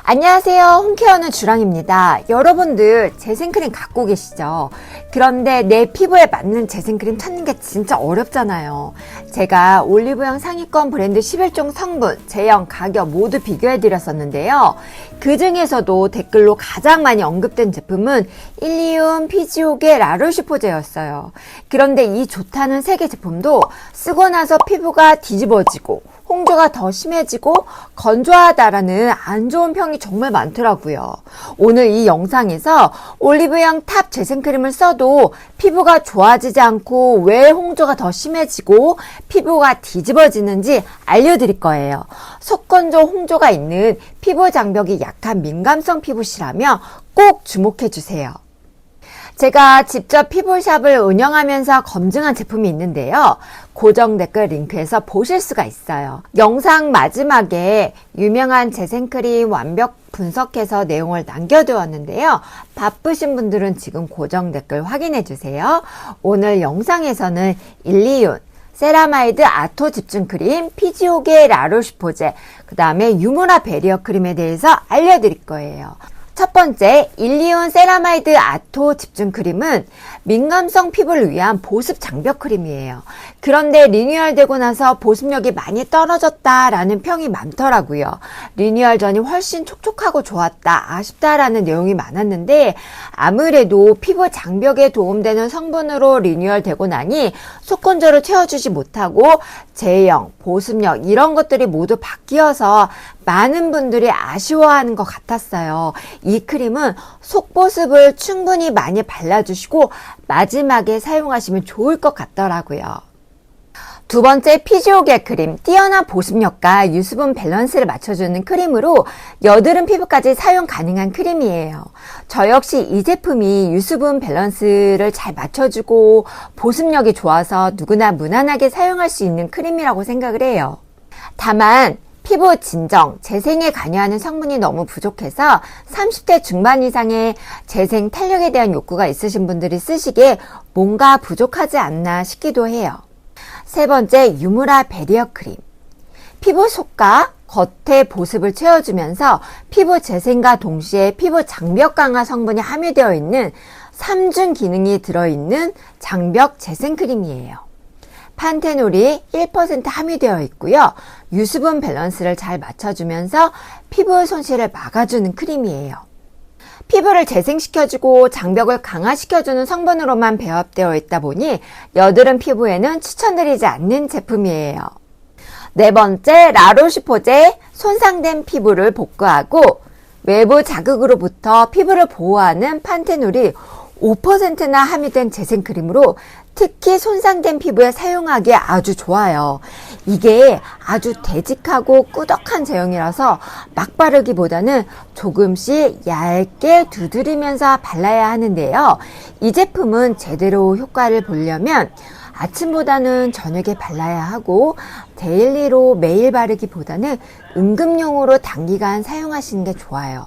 안녕하세요. 홈케어는 주랑입니다. 여러분들 재생크림 갖고 계시죠? 그런데 내 피부에 맞는 재생크림 찾는 게 진짜 어렵잖아요. 제가 올리브영 상위권 브랜드 11종 성분, 제형, 가격 모두 비교해 드렸었는데요. 그 중에서도 댓글로 가장 많이 언급된 제품은 일리온, 피지오게, 라로시포제였어요. 그런데 이 좋다는 3개 제품도 쓰고 나서 피부가 뒤집어지고 홍조가 더 심해지고 건조하다라는 안 좋은 평이 정말 많더라고요. 오늘 이 영상에서 올리브영 탑 재생크림을 써도 피부가 좋아지지 않고 왜 홍조가 더 심해지고 피부가 뒤집어지는지 알려드릴 거예요. 속건조 홍조가 있는 피부 장벽이 약한 민감성 피부시라면 꼭 주목해 주세요. 제가 직접 피부샵을 운영하면서 검증한 제품이 있는데요. 고정 댓글 링크에서 보실 수가 있어요. 영상 마지막에 유명한 재생크림 완벽 분석해서 내용을 남겨두었는데요. 바쁘신 분들은 지금 고정 댓글 확인해 주세요. 오늘 영상에서는 일리온, 세라마이드 아토 집중크림, 피지오게 라로시포제, 그 다음에 유무라 베리어 크림에 대해서 알려드릴 거예요. 첫 번째, 일리온 세라마이드 아토 집중크림은 민감성 피부를 위한 보습 장벽 크림이에요. 그런데 리뉴얼되고 나서 보습력이 많이 떨어졌다라는 평이 많더라고요. 리뉴얼 전이 훨씬 촉촉하고 좋았다, 아쉽다라는 내용이 많았는데 아무래도 피부 장벽에 도움되는 성분으로 리뉴얼되고 나니 속건조를 채워주지 못하고 제형, 보습력 이런 것들이 모두 바뀌어서 많은 분들이 아쉬워하는 것 같았어요. 이 크림은 속보습을 충분히 많이 발라주시고 마지막에 사용하시면 좋을 것 같더라고요. 두 번째, 피지오게 크림. 뛰어난 보습력과 유수분 밸런스를 맞춰주는 크림으로 여드름 피부까지 사용 가능한 크림이에요. 저 역시 이 제품이 유수분 밸런스를 잘 맞춰주고 보습력이 좋아서 누구나 무난하게 사용할 수 있는 크림이라고 생각을 해요. 다만 피부 진정, 재생에 관여하는 성분이 너무 부족해서 30대 중반 이상의 재생 탄력에 대한 욕구가 있으신 분들이 쓰시기에 뭔가 부족하지 않나 싶기도 해요. 세 번째, 유무라 베리어 크림. 피부 속과 겉의 보습을 채워주면서 피부 재생과 동시에 피부 장벽 강화 성분이 함유되어 있는 3중 기능이 들어있는 장벽 재생 크림이에요. 판테놀이 1% 함유되어 있고요. 유수분 밸런스를 잘 맞춰주면서 피부 손실을 막아주는 크림이에요. 피부를 재생시켜주고 장벽을 강화시켜주는 성분으로만 배합되어 있다 보니 여드름 피부에는 추천드리지 않는 제품이에요. 네 번째, 라로시포제. 손상된 피부를 복구하고 외부 자극으로부터 피부를 보호하는 판테놀이 5%나 함유된 재생크림으로 특히 손상된 피부에 사용하기에 아주 좋아요. 이게 아주 되직하고 꾸덕한 제형이라서 막 바르기보다는 조금씩 얇게 두드리면서 발라야 하는데요. 이 제품은 제대로 효과를 보려면 아침보다는 저녁에 발라야 하고 데일리로 매일 바르기보다는 응급용으로 단기간 사용하시는 게 좋아요.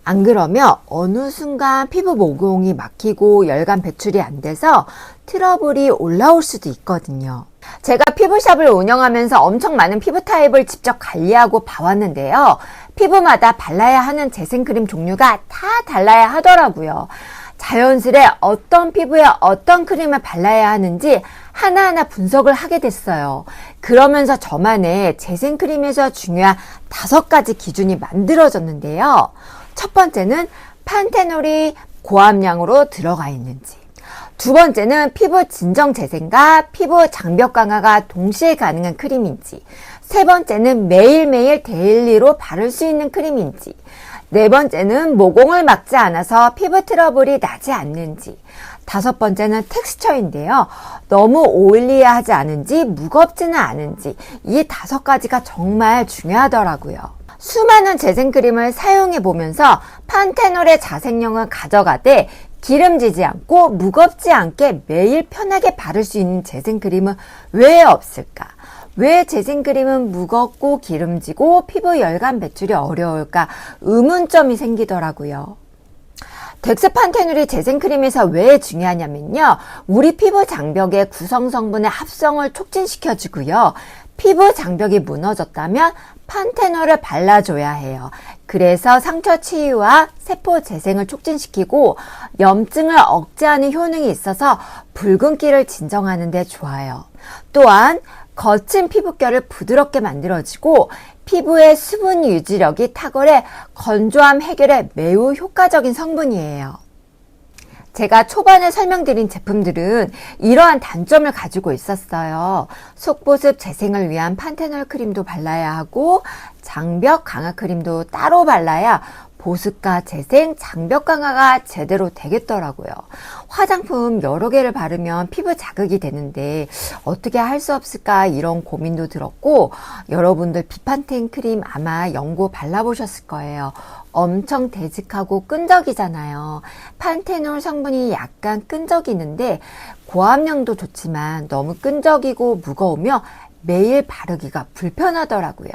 안 그러면 어느 순간 피부 모공이 막히고 열감 배출이 안 돼서 트러블이 올라올 수도 있거든요. 제가 피부샵을 운영하면서 엄청 많은 피부 타입을 직접 관리하고 봐왔는데요. 피부마다 발라야 하는 재생크림 종류가 다 달라야 하더라고요. 자연스레 어떤 피부에 어떤 크림을 발라야 하는지 하나하나 분석을 하게 됐어요. 그러면서 저만의 재생크림에서 중요한 5가지 기준이 만들어졌는데요. 첫 번째는 판테놀이 고함량으로 들어가 있는지, 두 번째는 피부 진정 재생과 피부 장벽 강화가 동시에 가능한 크림인지, 세 번째는 매일매일 데일리로 바를 수 있는 크림인지, 네 번째는 모공을 막지 않아서 피부 트러블이 나지 않는지, 다섯 번째는 텍스처인데요. 너무 오일리하지 않은지 무겁지는 않은지, 이 5가지가 정말 중요하더라고요. 수많은 재생크림을 사용해 보면서 판테놀의 자생력을 가져가되 기름지지 않고 무겁지 않게 매일 편하게 바를 수 있는 재생크림은 왜 없을까? 왜 재생크림은 무겁고 기름지고 피부 열감 배출이 어려울까? 의문점이 생기더라고요. 덱스판테놀이 재생크림에서 왜 중요하냐면요. 우리 피부 장벽의 구성 성분의 합성을 촉진시켜주고요. 피부 장벽이 무너졌다면 판테놀을 발라줘야 해요. 그래서 상처 치유와 세포 재생을 촉진시키고 염증을 억제하는 효능이 있어서 붉은기를 진정하는 데 좋아요. 또한 거친 피부결을 부드럽게 만들어주고 피부의 수분 유지력이 탁월해 건조함 해결에 매우 효과적인 성분이에요. 제가 초반에 설명드린 제품들은 이러한 단점을 가지고 있었어요. 속보습 재생을 위한 판테놀 크림도 발라야 하고 장벽 강화 크림도 따로 발라야 보습과 재생, 장벽 강화가 제대로 되겠더라고요. 화장품 여러 개를 바르면 피부 자극이 되는데 어떻게 할 수 없을까 이런 고민도 들었고, 여러분들 비판텐 크림 아마 연고 발라보셨을 거예요. 엄청 되직하고 끈적이잖아요. 판테놀 성분이 약간 끈적이는데 고함량도 좋지만 너무 끈적이고 무거우며 매일 바르기가 불편하더라고요.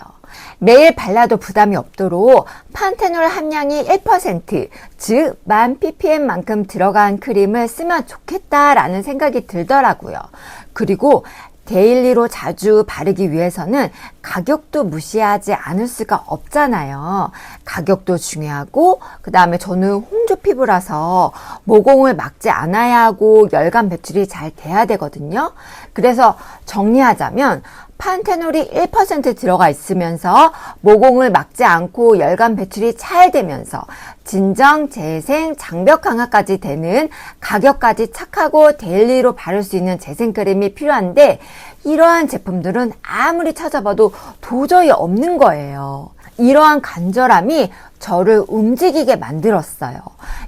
매일 발라도 부담이 없도록 판테놀 함량이 1%, 즉 1000ppm만큼 들어간 크림을 쓰면 좋겠다라는 생각이 들더라고요. 그리고 데일리로 자주 바르기 위해서는 가격도 무시하지 않을 수가 없잖아요. 가격도 중요하고, 그 다음에 저는 홍조 피부라서 모공을 막지 않아야 하고 열감 배출이 잘 돼야 되거든요. 그래서 정리하자면 판테놀이 1% 들어가 있으면서 모공을 막지 않고 열감 배출이 잘 되면서 진정, 재생, 장벽 강화까지 되는 가격까지 착하고 데일리로 바를 수 있는 재생크림이 필요한데 이러한 제품들은 아무리 찾아봐도 도저히 없는 거예요. 이러한 간절함이 저를 움직이게 만들었어요.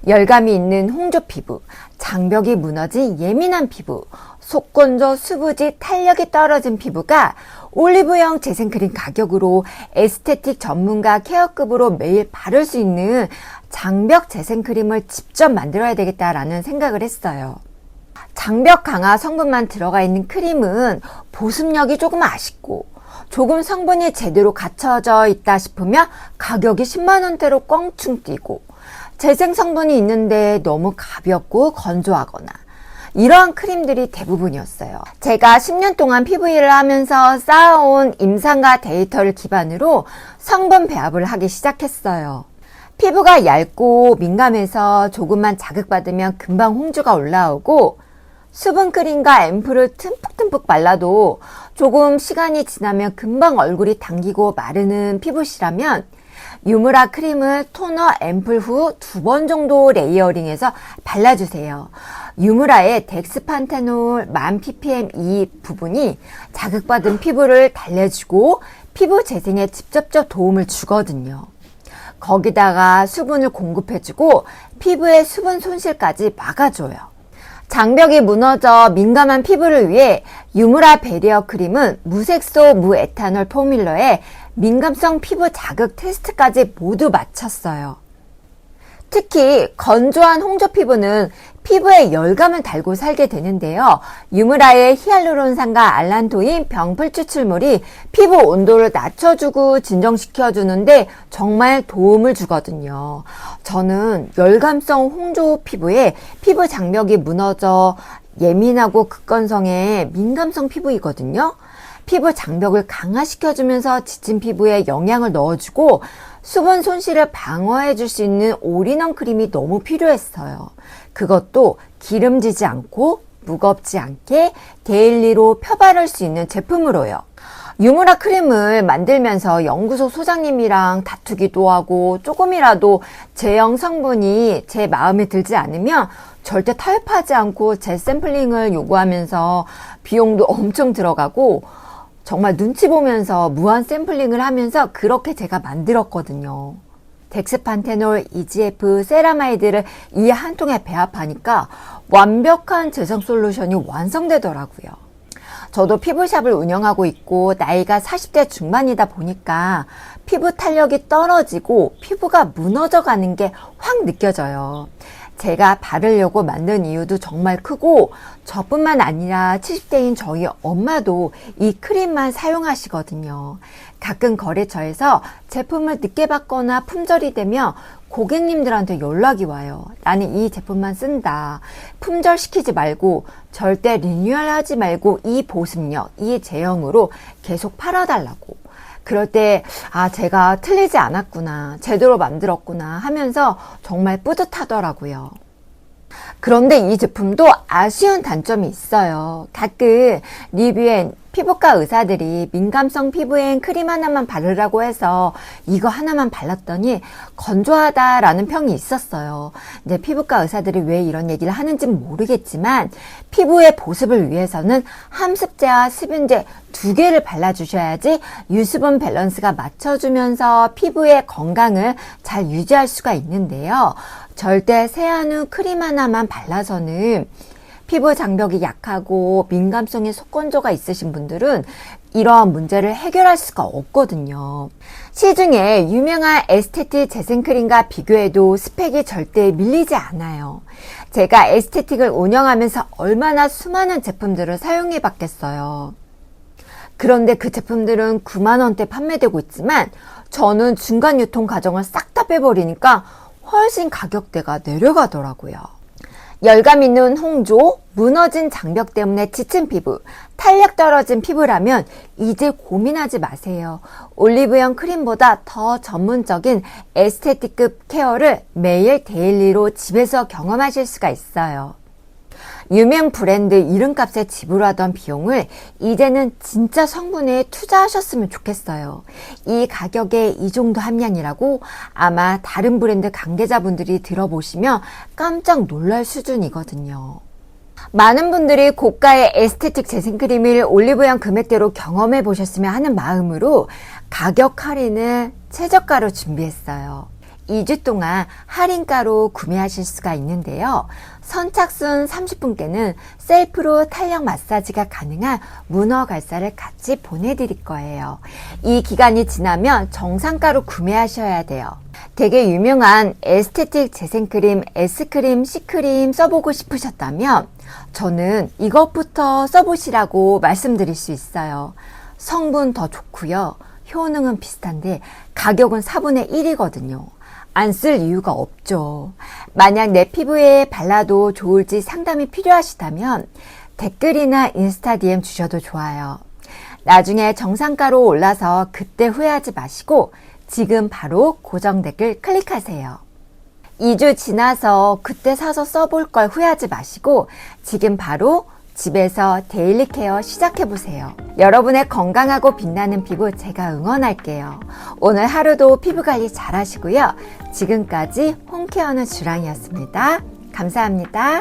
열감이 있는 홍조 피부, 장벽이 무너진 예민한 피부, 속건조, 수부지, 탄력이 떨어진 피부가 올리브영 재생크림 가격으로 에스테틱 전문가 케어급으로 매일 바를 수 있는 장벽 재생크림을 직접 만들어야 되겠다라는 생각을 했어요. 장벽 강화 성분만 들어가 있는 크림은 보습력이 조금 아쉽고 조금 성분이 제대로 갖춰져 있다 싶으면 가격이 10만원대로 껑충 뛰고 재생 성분이 있는데 너무 가볍고 건조하거나 이러한 크림들이 대부분이었어요. 제가 10년 동안 피부 일을 하면서 쌓아온 임상과 데이터를 기반으로 성분 배합을 하기 시작했어요. 피부가 얇고 민감해서 조금만 자극받으면 금방 홍조가 올라오고 수분크림과 앰플을 듬뿍듬뿍 발라도 조금 시간이 지나면 금방 얼굴이 당기고 마르는 피부시라면 유무라 크림을 토너, 앰플 후 2번 정도 레이어링해서 발라주세요. 유무라의 덱스판테놀 1000ppm 이 부분이 자극받은 피부를 달래주고 피부 재생에 직접적 도움을 주거든요. 거기다가 수분을 공급해주고 피부의 수분 손실까지 막아줘요. 장벽이 무너져 민감한 피부를 위해 유무라 베리어 크림은 무색소 무에탄올 포뮬러에 민감성 피부 자극 테스트까지 모두 마쳤어요. 특히 건조한 홍조 피부는 피부에 열감을 달고 살게 되는데요. 유무라의 히알루론산과 알란토인 병풀 추출물이 피부 온도를 낮춰주고 진정시켜주는데 정말 도움을 주거든요. 저는 열감성 홍조 피부에 피부 장벽이 무너져 예민하고 극건성의 민감성 피부이거든요. 피부 장벽을 강화시켜주면서 지친 피부에 영양을 넣어주고 수분 손실을 방어해줄 수 있는 올인원 크림이 너무 필요했어요. 그것도 기름지지 않고 무겁지 않게 데일리로 펴바를 수 있는 제품으로요. 유무라 크림을 만들면서 연구소 소장님이랑 다투기도 하고 조금이라도 제형 성분이 제 마음에 들지 않으면 절대 타협하지 않고 재샘플링을 요구하면서 비용도 엄청 들어가고 정말 눈치 보면서 무한 샘플링을 하면서 그렇게 제가 만들었거든요. 덱스판테놀, EGF, 세라마이드를 이 한 통에 배합하니까 완벽한 재생 솔루션이 완성되더라고요. 저도 피부샵을 운영하고 있고 나이가 40대 중반이다 보니까 피부 탄력이 떨어지고 피부가 무너져가는 게 확 느껴져요. 제가 바르려고 만든 이유도 정말 크고 저뿐만 아니라 70대인 저희 엄마도 이 크림만 사용하시거든요. 가끔 거래처에서 제품을 늦게 받거나 품절이 되면 고객님들한테 연락이 와요. 나는 이 제품만 쓴다. 품절시키지 말고 절대 리뉴얼하지 말고 이 보습력, 이 제형으로 계속 팔아달라고. 그럴 때, 제가 틀리지 않았구나, 제대로 만들었구나 하면서 정말 뿌듯하더라고요. 그런데 이 제품도 아쉬운 단점이 있어요. 가끔 리뷰엔 피부과 의사들이 민감성 피부엔 크림 하나만 바르라고 해서 이거 하나만 발랐더니 건조하다라는 평이 있었어요. 근데 피부과 의사들이 왜 이런 얘기를 하는지는 모르겠지만 피부의 보습을 위해서는 함습제와 수분제 두 개를 발라주셔야지 유수분 밸런스가 맞춰주면서 피부의 건강을 잘 유지할 수가 있는데요. 절대 세안 후 크림 하나만 발라서는 피부 장벽이 약하고 민감성에 속건조가 있으신 분들은 이러한 문제를 해결할 수가 없거든요. 시중에 유명한 에스테틱 재생크림과 비교해도 스펙이 절대 밀리지 않아요. 제가 에스테틱을 운영하면서 얼마나 수많은 제품들을 사용해 봤겠어요. 그런데 그 제품들은 9만 원대 판매되고 있지만 저는 중간 유통 과정을 싹 다 빼버리니까 훨씬 가격대가 내려가더라고요. 열감 있는 홍조, 무너진 장벽 때문에 지친 피부, 탄력 떨어진 피부라면 이제 고민하지 마세요. 올리브영 크림보다 더 전문적인 에스테틱급 케어를 매일 데일리로 집에서 경험하실 수가 있어요. 유명 브랜드 이름값에 지불하던 비용을 이제는 진짜 성분에 투자하셨으면 좋겠어요. 이 가격에 이 정도 함량이라고 아마 다른 브랜드 관계자분들이 들어보시면 깜짝 놀랄 수준이거든요. 많은 분들이 고가의 에스테틱 재생크림을 올리브영 금액대로 경험해 보셨으면 하는 마음으로 가격 할인을 최저가로 준비했어요. 2주 동안 할인가로 구매하실 수가 있는데요. 선착순 30분께는 셀프로 탄력 마사지가 가능한 문어 갈사를 같이 보내드릴 거예요. 이 기간이 지나면 정상가로 구매하셔야 돼요. 되게 유명한 에스테틱 재생크림, S크림, C크림 써보고 싶으셨다면 저는 이것부터 써보시라고 말씀드릴 수 있어요. 성분 더 좋고요. 효능은 비슷한데 가격은 4분의 1이거든요. 안 쓸 이유가 없죠. 만약 내 피부에 발라도 좋을지 상담이 필요하시다면 댓글이나 인스타 DM 주셔도 좋아요. 나중에 정상가로 올라서 그때 후회하지 마시고 지금 바로 고정 댓글 클릭하세요. 2주 지나서 그때 사서 써볼 걸 후회하지 마시고 지금 바로 집에서 데일리 케어 시작해보세요. 여러분의 건강하고 빛나는 피부 제가 응원할게요. 오늘 하루도 피부 관리 잘 하시고요. 지금까지 홈케어는 주랑이었습니다. 감사합니다.